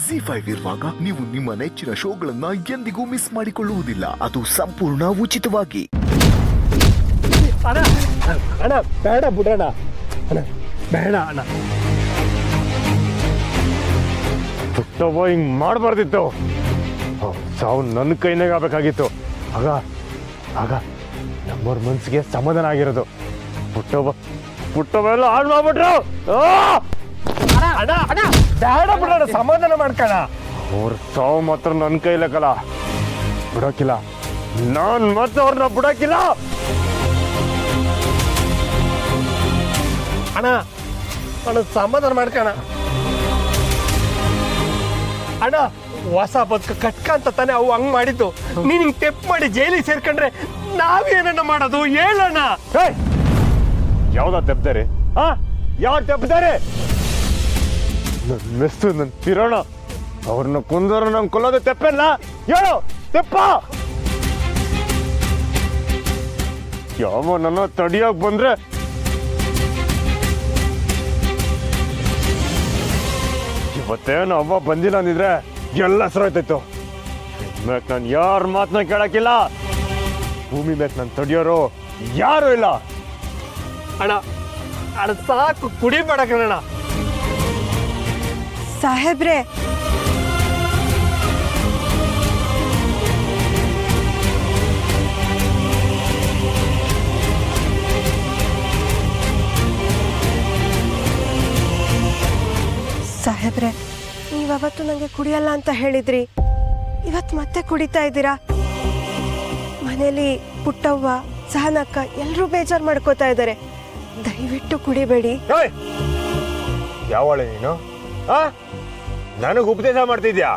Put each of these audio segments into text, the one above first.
ZEE5 ಇರುವಾಗ ನೀವು ನಿಮ್ಮ ನೆಚ್ಚಿನ ಶೋಗಳನ್ನ ಎಂದಿಗೂ ಮಿಸ್ ಮಾಡಿಕೊಳ್ಳುವುದಿಲ್ಲ. ಅದು ಸಂಪೂರ್ಣ ಉಚಿತವಾಗಿ. ಅಣ್ಣ ಅಣ್ಣ ಬೇಡ ಬಿಡೋಣ ಅಣ್ಣ, ಬೇಡ ಅಣ್ಣ. ಪುಟ್ಟವ್ವ ಹಿಂಗ್ ಮಾಡಬಾರ್ದಿತ್ತು. ಸಾವು ನನ್ನ ಕೈನಾಗ ಆಗ್ಬೇಕಾಗಿತ್ತು. ಆಗ ಆಗ ನಮ್ಮವ್ರ ಮನ್ಸಿಗೆ ಸಮಾಧಾನ ಆಗಿರೋದು. ಪುಟ್ಟವ್ವ ಎಲ್ಲ ಹಾಳು ಮಾಡ್ಬಿಟ್ರು. ಅಣ್ಣ ಅಣ್ಣ ಬೇಡ ಬಿಡೋಣ, ಸಮಾಧಾನ ಮಾಡ್ಕೋಣ. ಅವ್ರ ಸಾವು ಮಾತ್ರ ನನ್ನ ಕೈಲಕ್ಕಲ್ಲ, ಬಿಡೋಕಿಲ್ಲ. ನಾನ್ ಮತ್ತೆ ಅವ್ರನ್ನ ಬಿಡೋಕಿಲ್ಲ. ಅಣ್ಣ ಅಣ್ಣ ಸಮಾಧಾನ ಮಾಡ್ಕೋಣ. ಅಣ್ಣ ಹೊಸ ಬದುಕು ಕಟ್ಕಂತ ತಾನೆ ಅವು ಹಂಗ್ ಮಾಡಿದ್ದು. ನೀನ್ ಹಿಂಗ್ ತೆಪ್ಪು ಮಾಡಿ ಜೈಲಿಗೆ ಸೇರ್ಕೊಂಡ್ರೆ ನಾವೇನನ್ನ ಮಾಡೋದು ಹೇಳೋಣ. ಯಾವ್ದ ತೆಪ್ತಾರೆ? ಯಾರು ತೆಪ್ತಾರೆ? ನನ್ನ ಮೆಸ್ಸು, ನನ್ನ ತಿರೋಣ, ಅವ್ರನ್ನ ಕುಂದರ ನಂಗೆ ಕೊಲ್ಲೋದು ತೆಪ್ಪಲ್ಲ. ಹೇಳು ತೆಪ್ಪ. ಯಾವ ನನ್ನ ತಡಿಯೋಕ್ ಬಂದ್ರೆ ಇವತ್ತೇನು ಅವ್ವ ಬಂದಿಲ್ಲ ಅಂದಿದ್ರೆ ಎಲ್ಲ ಸರೋಯ್ತಾಯ್ತು. ಮ್ಯಾಕ್ ನಾನು ಯಾರ ಮಾತನ್ನ ಕೇಳಕ್ಕಿಲ್ಲ. ಭೂಮಿ ಮ್ಯಾಕ್ ನಾನು ತಡಿಯೋರು ಯಾರು ಇಲ್ಲ. ಅಣ್ಣ ಅಣ್ಣ ಸಾಕು, ಕುಡಿಬೇಡಕಣ್ಣ. ಸಾಹೇಬ್ರೆ, ಸಾಹೇಬ್ರೆ, ನೀವವತ್ತು ನನಗೆ ಕುಡಿಯಲ್ಲ ಅಂತ ಹೇಳಿದ್ರಿ, ಇವತ್ತು ಮತ್ತೆ ಕುಡಿತಾ ಇದ್ದೀರಾ. ಮನೇಲಿ ಪುಟ್ಟವ್ವ, ಸಹನಕ್ಕ ಎಲ್ಲರೂ ಬೇಜಾರು ಮಾಡ್ಕೋತಾ ಇದ್ದಾರೆ. ದಯವಿಟ್ಟು ಕುಡಿಬೇಡಿ. ಯಾವಳೆ ನೀನು? ನನಗೆ ಉಪದೇಶ ಮಾಡ್ತಿದ್ಯಾ?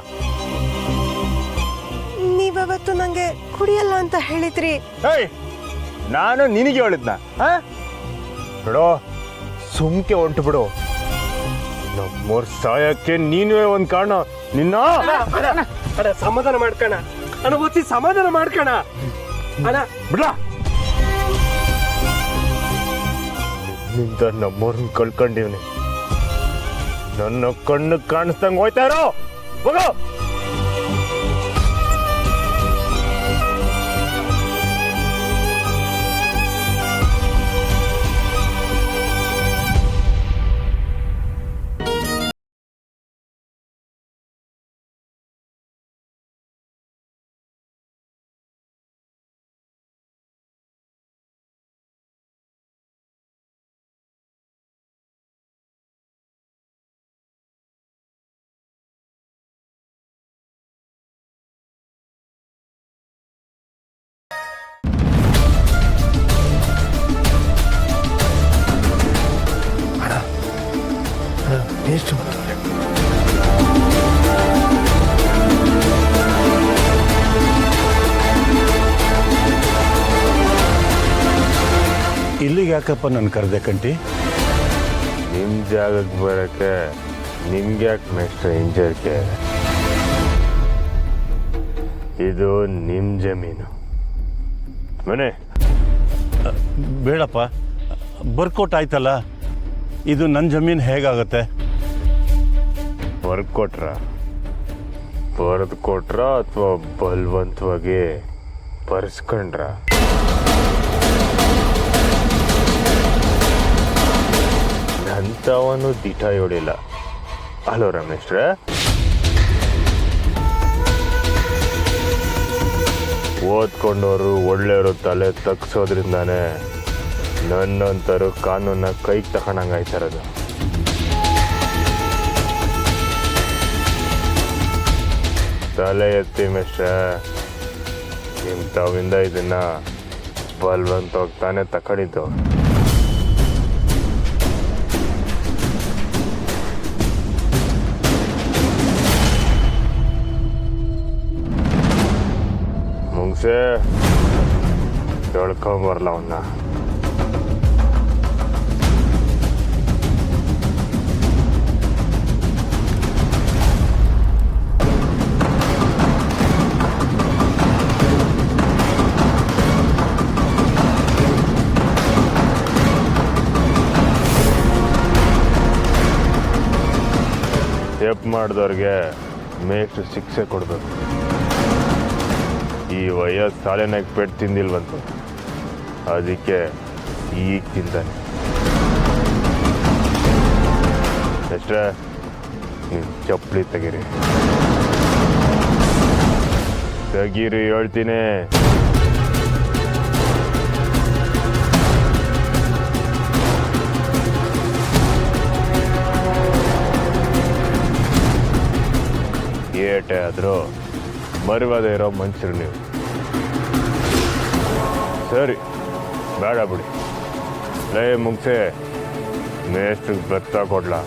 ನೀವವತ್ತು ನಂಗೆ ಕುಡಿಯಲ್ಲ ಅಂತ ಹೇಳಿದ್ರಿ. ನಾನು ನಿನಗೆ ಹೇಳಿದ್ನ? ಬಿಡೋ, ಸುಮ್ಕೆ ಹೊಂಟು ಬಿಡು. ನಮ್ಮೂರ್ ಸಾಯಕ್ಕೆ ನೀನುವೇ ಒಂದ್ ಕಾರಣ. ನಿನ್ನ ಅಣ್ಣ ಸಮಾಧಾನ ಮಾಡ್ಕೋಣ. ಅಣ್ಣ ಒತ್ತಿ ಸಮಾಧಾನ ಮಾಡ್ಕೋಣ. ಅಣ್ಣ ಬಿಡ್ಲ. ನಿನ್ನಿಂದ ನಮ್ಮೂರ್ನ ಕಳ್ಕೊಂಡಿವ್ನಿ. ನನ್ನ ಕಣ್ಣು ಕಾಣಿಸ್ದಂಗ್ ಹೋಯ್ತಾ ಇರೋ. ಹೋಗೋ. ಎಷ್ಟು ಇಲ್ಲಿಗೆ ಯಾಕಪ್ಪ ನನ್ನ ಕರೆದೆ ಕಂಟಿ? ನಿಮ್ ಜಾಗಕ್ಕೆ ಬರಕ್ಕೆ ನಿಮ್ಗೆ ಯಾಕೆ ನೆಕ್ಸ್ಟ್ ಇಂಜರ್ಗೆ? ಇದು ನಿಮ್ ಜಮೀನು ಮನೆ. ಬೇಡಪ್ಪ, ಬರ್ಕೊಟ್ ಆಯ್ತಲ್ಲ, ಇದು ನನ್ನ ಜಮೀನು ಹೇಗಾಗತ್ತೆ? ಬರ್ಕೊಟ್ರ ಬರೆದು ಕೊಟ್ರ ಅಥವಾ ಬಲವಂತವಾಗಿ ಬರ್ಸ್ಕೊಂಡ್ರ? ನಂತವನು ದಿಟ ಹೊಡಿಲ್ಲ ಅಲೋ ರಮೇಶ್ರೆ. ಓದ್ಕೊಂಡವರು ಒಳ್ಳೆಯವರು ತಲೆ ತಗ್ಸೋದ್ರಿಂದಾನೆ ನನ್ನಂತರು ಕಾನೂನ ಕೈಗೆ ತಗೊಂಡಂಗಾಯ್ತಾರದು. ತಲೆ ಎತ್ತಿ ಮೆಸ್ಟ್ರೆ, ಇಂಥವಿಂದ ಇದನ್ನ ಬಲ್ವಂತವಾಗಿ ತಾನೇ ತಕೊಂಡಿದ್ದು. ಮುಂಗ್ಸೆ ತೊಳ್ಕೊಂಬರ್ಲ ಅವನ್ನ. ತಪ್ಪು ಮಾಡಿದವ್ರಿಗೆ ಮೇಷ್ಟ್ರು ಶಿಕ್ಷೆ ಕೊಡ್ಬೇಕು. ಈ ವಯಸ್ಸು ಸಾಲೆನಾಗ ಪೆಟ್ಟು ತಿಂದಿಲ್ವಂತ, ಅದಕ್ಕೆ ಈಗ ತಿಂತಾನೆ. ಅಷ್ಟೇ, ನೀವು ಚಪ್ಪಲಿ ತೆಗೀರಿ ಹೇಳ್ತೀನಿ. ಏಟೆ ಆದರೂ ಮರಿವಾದ ಇರೋ ಮನುಷ್ಯರು ನೀವು. ಸರಿ, ಬೇಡ ಬಿಡಿ. ಲೇ ಮುಗಿಸೆ, ಮೇಷ್ಟ್ರಿಗೆ ಬೆತ್ತ ಕೊಡ್ಲಾ?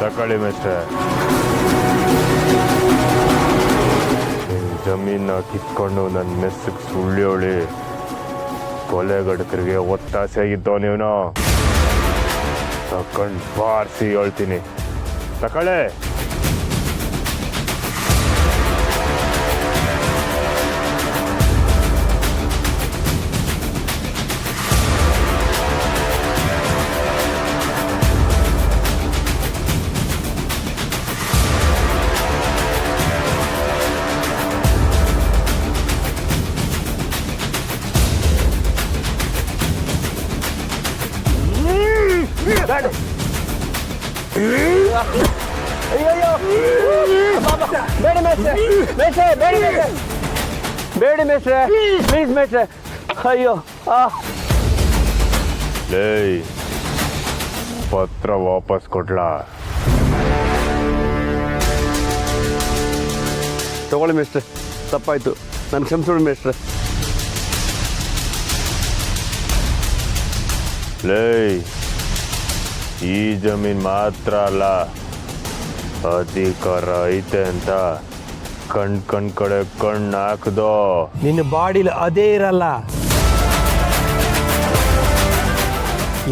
ತಕೊಳ್ಳಿ ಮೇಷ್ಟ್ರೆ. ಜಮೀನ ಕಿತ್ಕೊಂಡು ನನ್ನ ಮೆಸ್ಸಿಗೆ ಸುಳ್ಳಿ ಕೊಲೆಗಡಕರಿಗೆ ಒತ್ತಾಸೆ ಆಗಿದ್ದೋ ನೀವನು. ತಕೊಂಡು ಬಾರಿಸಿ ಹೇಳ್ತೀನಿ, ತಕೊಳ್ಳೆ. ಬೇಡಿ ಮೇಷ್ಟ್ರೆ, ಪ್ಲೀಸ್ ಮೇಷ್ಟ್ರೆ. ಅಯ್ಯೋ, ಲೇ, ಪತ್ರ ವಾಪಸ್ ಕೊಡ್ಲಾ? ತಗೊಳ್ಳಿ ಮೇಷ್ಟ್ರೆ, ತಪ್ಪಾಯ್ತು, ನಾನು ಕ್ಷಮಿಸ್ಬಿಡಿ ಮೇಷ್ಟ್ರೆ. ಲೇ, ಈ ಜಮೀನ್ ಮಾತ್ರ ಅಲ್ಲ, ಅಧಿಕಾರ ಐತೆ ಅಂತ ಕಣ್ ಕಡೆ ಕಣ್ಣು ಹಾಕ್ದೋ. ನಿನ್ನ ಬಾಡಿಲಿ ಅದೇ ಇರಲ್ಲ.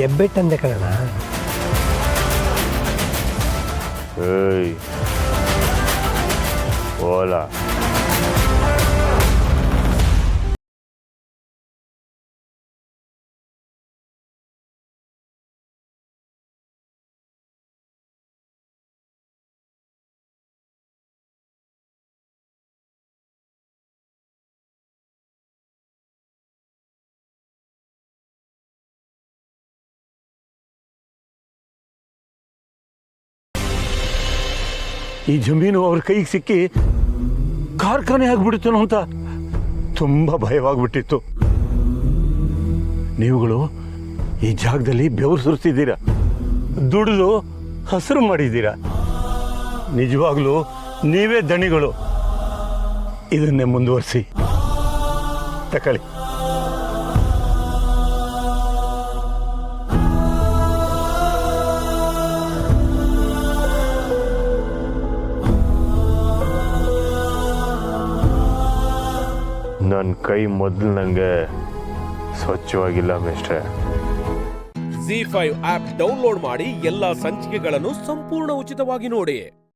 ಎಬ್ಬೆಟ್ಟಂದೆ ಕಣ. ಏಯ್ ಓಲಾ, ಈ ಜಮೀನು ಅವ್ರ ಕೈಗೆ ಸಿಕ್ಕಿ ಕಾರ್ಖಾನೆ ಆಗ್ಬಿಡ್ತೇನೋ ಅಂತ ತುಂಬ ಭಯವಾಗ್ಬಿಟ್ಟಿತ್ತು. ನೀವುಗಳು ಈ ಜಾಗದಲ್ಲಿ ಬೆವರು ಸುರಿಸಿದ್ದೀರಾ, ದುಡಿದು ಹಸಿರು ಮಾಡಿದ್ದೀರಾ. ನಿಜವಾಗ್ಲೂ ನೀವೇ ದಣಿಗಳು. ಇದನ್ನೇ ಮುಂದುವರಿಸಿ, ತಕೊಳ್ಳಿ. ನನ್ನ ಕೈ ಮೊದಲು ನನಗೆ ಸ್ವಚ್ಛವಾಗಿಲ್ಲ ಮೇಷ್ಟ್ರೆ. ZEE5 ಆಪ್ ಡೌನ್ಲೋಡ್ ಮಾಡಿ ಎಲ್ಲಾ ಸಂಚಿಕೆಗಳನ್ನು ಸಂಪೂರ್ಣ ಉಚಿತವಾಗಿ ನೋಡಿ.